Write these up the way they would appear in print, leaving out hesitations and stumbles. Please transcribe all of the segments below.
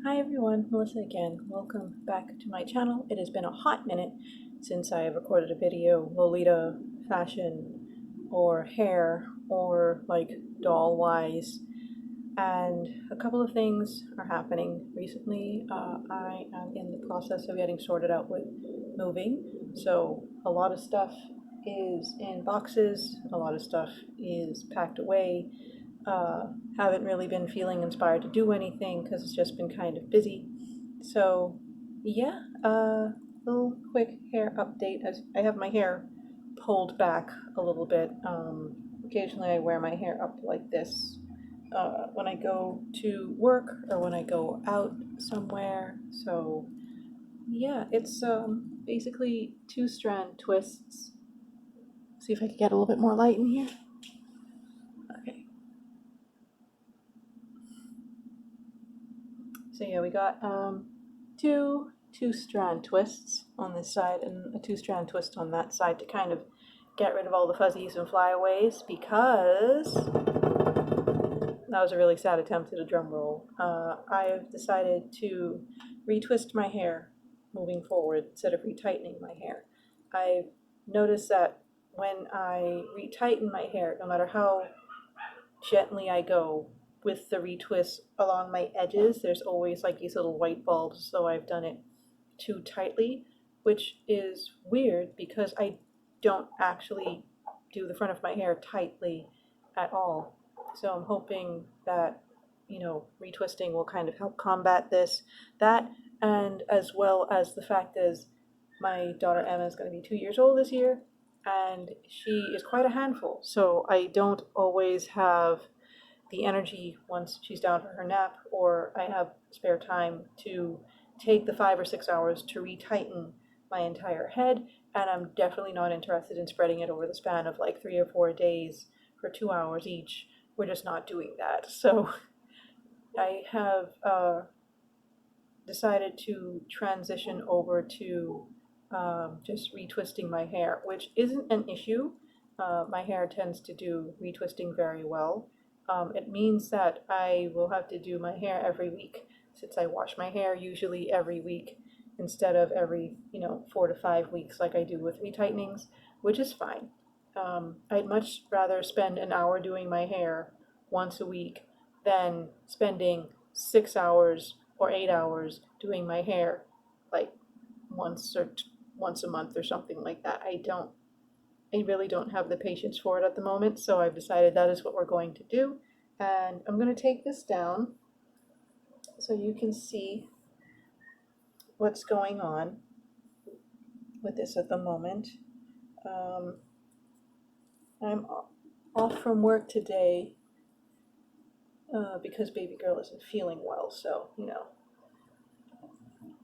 Hi everyone, Melissa again. Welcome back to my channel. It has been a hot minute since I have recorded a video, Lolita fashion or hair or like doll wise, and a couple of things are happening recently. I am in the process of getting sorted out with moving, so a lot of stuff is in boxes, a lot of stuff is packed away. Haven't really been feeling inspired to do anything because it's just been kind of busy. So yeah, little quick hair update as I have my hair pulled back a little bit. Occasionally I wear my hair up like this when I go to work or when I go out somewhere. So yeah, it's basically 2-strand twists. See if I can get a little bit more light in here. Okay. So yeah, we got two-strand twists on this side and a 2-strand twist on that side to kind of get rid of all the fuzzies and flyaways, because that was a really sad attempt at a drum roll. I've decided to retwist my hair moving forward instead of retightening my hair. I've noticed that when I retighten my hair, no matter how gently I go with the retwist along my edges, there's always like these little white bulbs, so I've done it too tightly, which is weird because I don't actually do the front of my hair tightly at all. So I'm hoping that, retwisting will kind of help combat that, and as well as the fact is my daughter Emma is going to be 2 years old this year, and she is quite a handful, so I don't always have the energy once she's down for her nap, or I have spare time to take the 5 or 6 hours to retighten my entire head, and I'm definitely not interested in spreading it over the span of like 3 or 4 days for 2 hours each. We're just not doing that. So I have decided to transition over to just retwisting my hair, which isn't an issue. My hair tends to do retwisting very well. It means that I will have to do my hair every week, since I wash my hair usually every week instead of every 4 to 5 weeks like I do with retightenings, which is fine. I'd much rather spend an hour doing my hair once a week than spending 6 hours or 8 hours doing my hair like once a month or something like that. I really don't have the patience for it at the moment, so I've decided that is what we're going to do. And I'm going to take this down so you can see what's going on with this at the moment. I'm off from work today because baby girl isn't feeling well, so,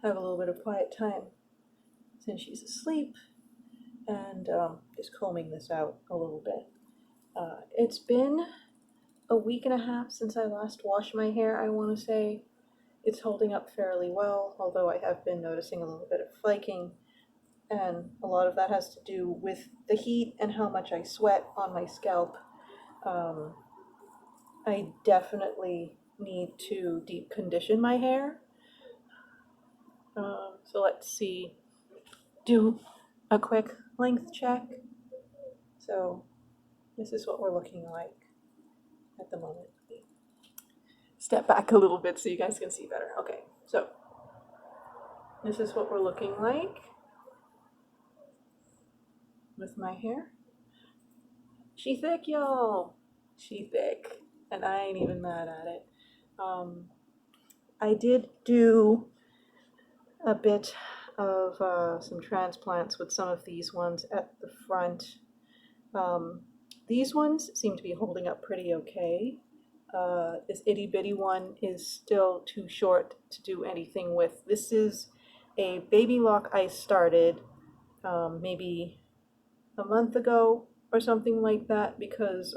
have a little bit of quiet time since she's asleep, and just combing this out a little bit. It's been a week and a half since I last washed my hair, I want to say. It's holding up fairly well, although I have been noticing a little bit of flaking, and a lot of that has to do with the heat and how much I sweat on my scalp. I definitely need to deep condition my hair. So let's see, do a quick length check. So this is what we're looking like at the moment. Step back a little bit so you guys can see better. Okay, so this is what we're looking like with my hair. She thick, y'all. She thick, and I ain't even mad at it. I did do a bit of some transplants with some of these ones at the front. These ones seem to be holding up pretty okay. This itty bitty one is still too short to do anything with. This is a baby lock I started maybe a month ago or something like that, because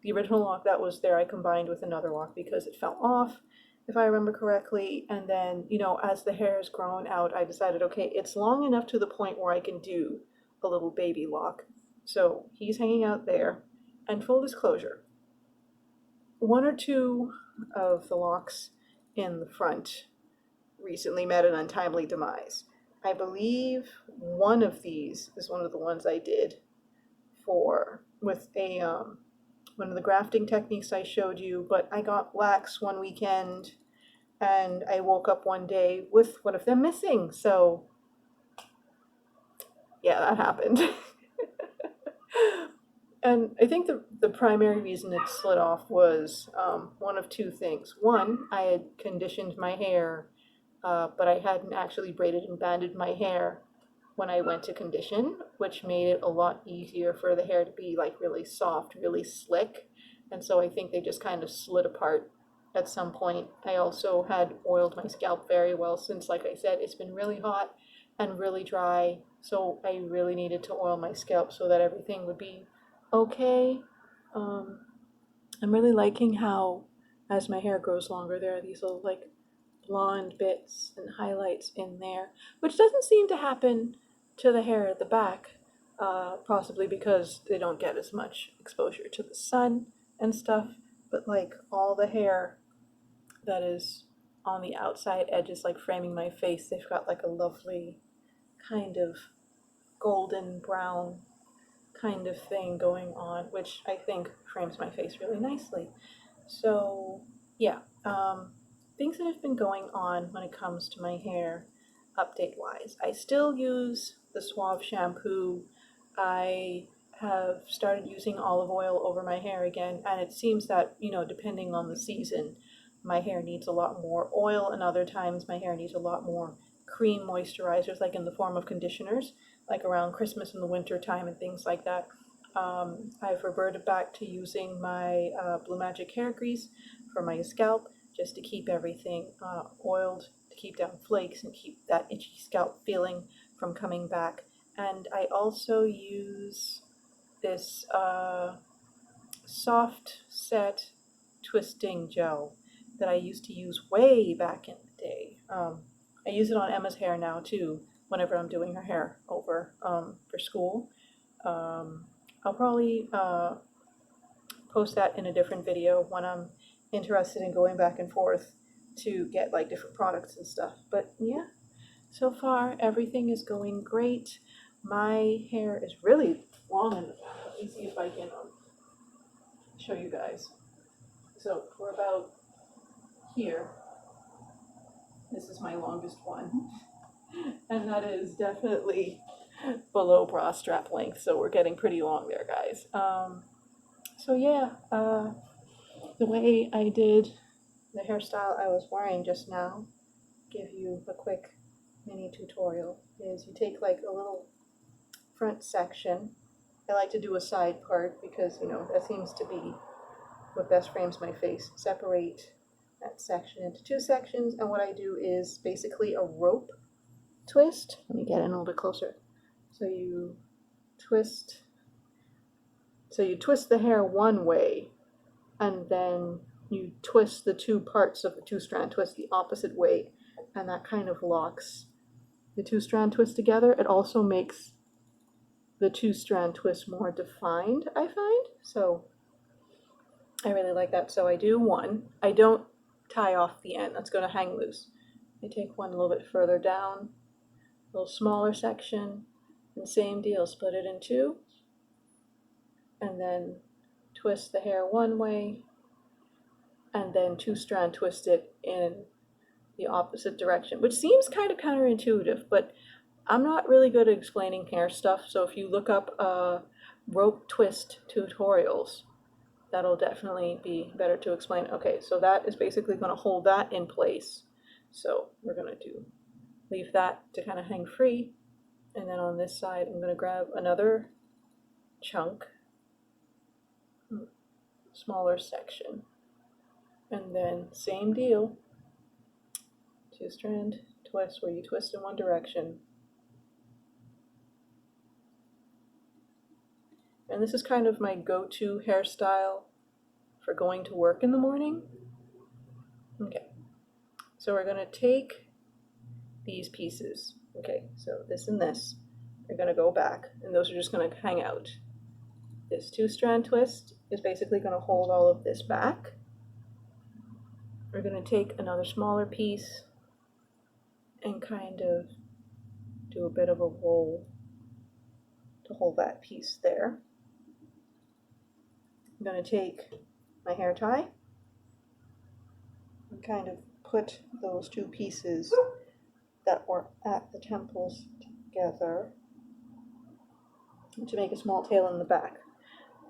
the original lock that was there I combined with another lock because it fell off, if I remember correctly. And then, as the hair has grown out, I decided, okay, it's long enough to the point where I can do a little baby lock. So he's hanging out there. And full disclosure, one or two of the locks in the front recently met an untimely demise. I believe one of these is one of the ones I did with a one of the grafting techniques I showed you, but I got lax one weekend and I woke up one day with one of them missing. So yeah, that happened. And I think the primary reason it slid off was one of two things. One, I had conditioned my hair, but I hadn't actually braided and banded my hair when I went to condition, which made it a lot easier for the hair to be like really soft, really slick. And so I think they just kind of slid apart at some point. I also had oiled my scalp very well since, like I said, it's been really hot and really dry. So I really needed to oil my scalp so that everything would be okay. I'm really liking how as my hair grows longer, there are these little like blonde bits and highlights in there, which doesn't seem to happen to the hair at the back, possibly because they don't get as much exposure to the sun and stuff, but like all the hair that is on the outside edges, like framing my face, they've got like a lovely kind of golden brown kind of thing going on, which I think frames my face really nicely. So yeah, things that have been going on when it comes to my hair update wise. I still use the Suave shampoo. I have started using olive oil over my hair again, and it seems that, you know, depending on the season, my hair needs a lot more oil, and other times my hair needs a lot more cream moisturizers, like in the form of conditioners, like around Christmas in the winter time and things like that. I've reverted back to using my Blue Magic hair grease for my scalp, just to keep everything oiled, to keep down flakes and keep that itchy scalp feeling from coming back. And I also use this soft set twisting gel that I used to use way back in the day. I use it on Emma's hair now too, whenever I'm doing her hair over for school. I'll probably post that in a different video when I'm interested in going back and forth to get like different products and stuff. But yeah, so far everything is going great. My hair is really long in the back. Let me see if I can show you guys. So we're about here. This is my longest one. And that is definitely below bra strap length, so we're getting pretty long there, guys. So yeah, the way I did the hairstyle I was wearing just now, give you a quick mini tutorial, is you take like a little front section. I like to do a side part because, you know, that seems to be what best frames my face. Separate that section into two sections, and what I do is basically a rope twist. Let me get in a little bit closer. So you twist the hair one way, and then you twist the two parts of the two-strand twist the opposite way, and that kind of locks the two-strand twist together. It also makes the two-strand twist more defined, I find. So I really like that. So I do one. I don't tie off the end. That's going to hang loose. I take one a little bit further down, a little smaller section, and same deal, split it in two, and then twist the hair one way, and then two-strand twist it in the opposite direction, which seems kind of counterintuitive, but I'm not really good at explaining hair stuff, so if you look up rope twist tutorials, that'll definitely be better to explain. Okay, so that is basically going to hold that in place. So we're going to leave that to kind of hang free, and then on this side I'm going to grab another chunk, smaller section, and then same deal, two-strand twist where you twist in one direction. And this is kind of my go-to hairstyle for going to work in the morning. Okay, so we're going to take these pieces. Okay, so this and this are going to go back, and those are just going to hang out. This two-strand twist is basically going to hold all of this back. we're going to take another smaller piece and kind of do a bit of a roll to hold that piece there. I'm going to take my hair tie and kind of put those two pieces that were at the temples together to make a small tail in the back.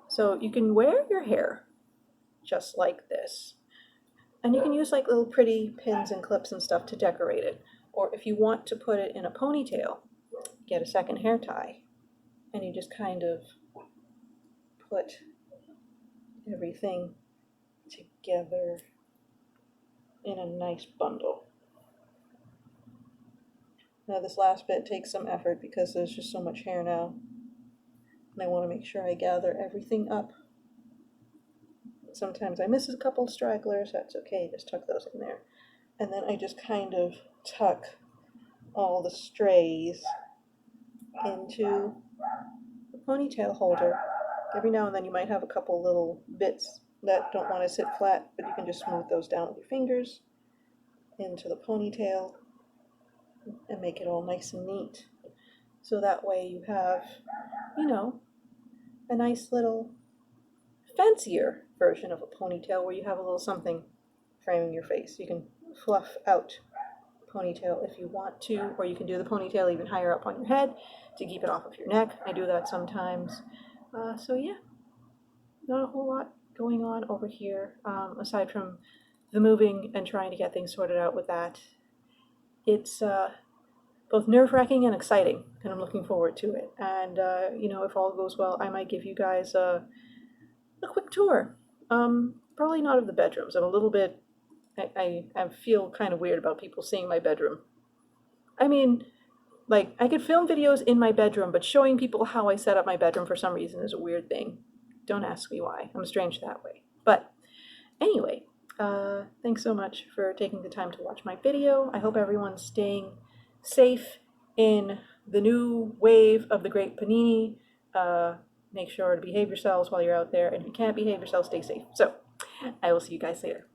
So you can wear your hair just like this, and you can use like little pretty pins and clips and stuff to decorate it. Or if you want to put it in a ponytail, get a second hair tie and you just kind of put everything together in a nice bundle. Now this last bit takes some effort because there's just so much hair now, and I want to make sure I gather everything up. Sometimes I miss a couple stragglers, that's okay, just tuck those in there. And then I just kind of tuck all the strays into the ponytail holder. Every now and then you might have a couple little bits that don't want to sit flat, but you can just smooth those down with your fingers into the ponytail and make it all nice and neat. So that way you have, you know, a nice little fancier version of a ponytail where you have a little something framing your face. You can fluff out the ponytail if you want to, or you can do the ponytail even higher up on your head to keep it off of your neck. I do that sometimes. So yeah, not a whole lot going on over here, aside from the moving and trying to get things sorted out with that. It's both nerve-wracking and exciting, and I'm looking forward to it. And you know, if all goes well, I might give you guys a quick tour. Probably not of the bedrooms. I'm a little bit, I feel kind of weird about people seeing my bedroom. I mean, like, I could film videos in my bedroom, but showing people how I set up my bedroom for some reason is a weird thing. Don't ask me why. I'm strange that way. But anyway, thanks so much for taking the time to watch my video. I hope everyone's staying safe in the new wave of the Great Panini. Make sure to behave yourselves while you're out there, and if you can't behave yourselves, stay safe. So I will see you guys later.